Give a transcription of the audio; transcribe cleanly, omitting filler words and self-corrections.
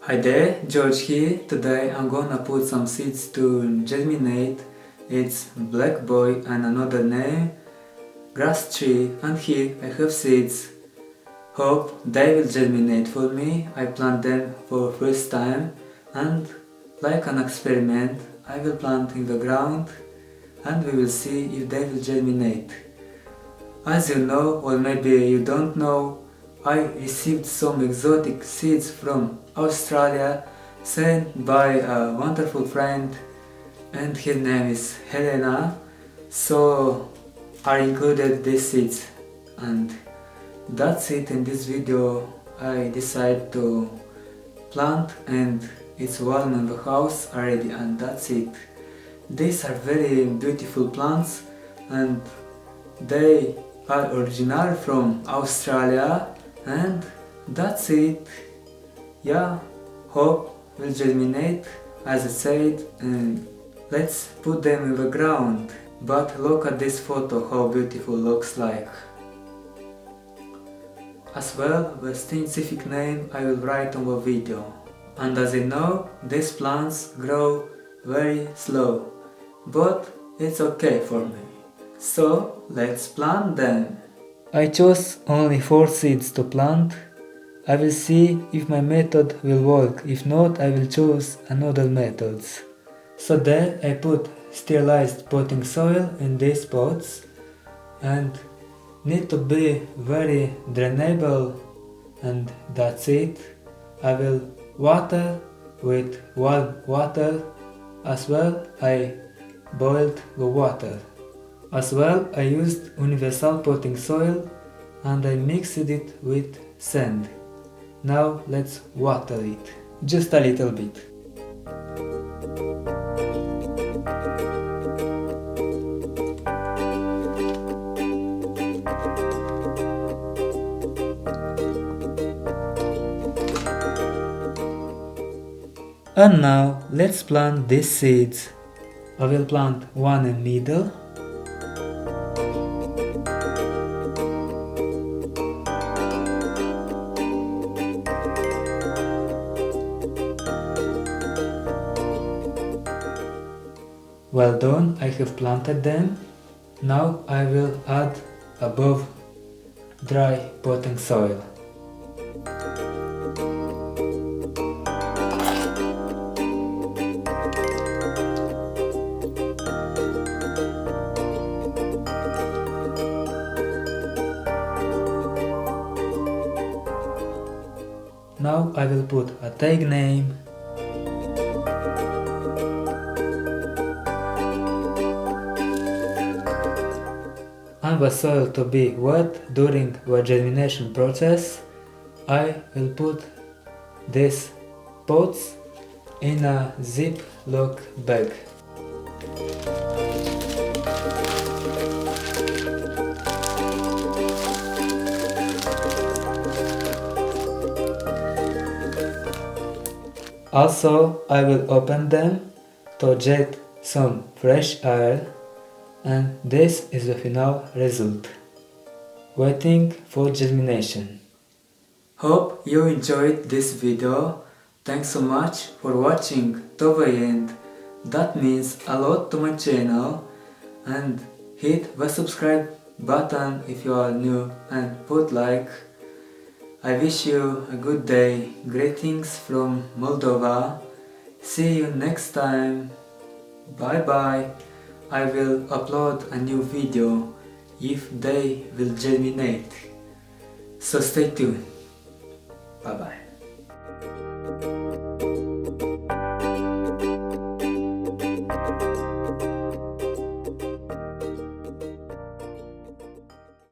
Hi there, George here. Today I'm gonna put some seeds to germinate. It's black boy and another name, grasstree, and here I have seeds. Hope they will germinate for me. I plant them for first time and like an experiment I will plant in the ground and we will see if they will germinate. As you know, or maybe you don't know, I received some exotic seeds from Australia sent by a wonderful friend and her name is Helena, so I included these seeds and that's it. In this video I decided to plant and it's warm in the house already and that's it. These are very beautiful plants and they are original from Australia and that's it. Yeah, hope will germinate as I said and let's put them in the ground. But look at this photo, how beautiful looks like. As well, the scientific name I will write on the video. And as you know, these plants grow very slow, but it's okay for me. So let's plant them. I chose only 4 seeds to plant. I will see if my method will work. If not, I will choose another methods. So there I put sterilized potting soil in these pots and need to be very drainable and that's it. I will water with warm water. As well I boiled the water. As well I used universal potting soil and I mixed it with sand. Now let's water it, just a little bit. And now let's plant these seeds. I will plant one in the middle. Well done, I have planted them. Now I will add above dry potting soil. Now I will put a tag name and the soil to be wet during the germination process. I will put these pots in a Ziploc bag. Also, I will open them to jet some fresh air and this is the final result. Waiting for germination. Hope you enjoyed this video. Thanks so much for watching to the end. That means a lot to my channel and hit the subscribe button if you are new and put like. I wish you a good day. Greetings from Moldova. See you next time. Bye bye. I will upload a new video if they will germinate. So stay tuned. Bye bye.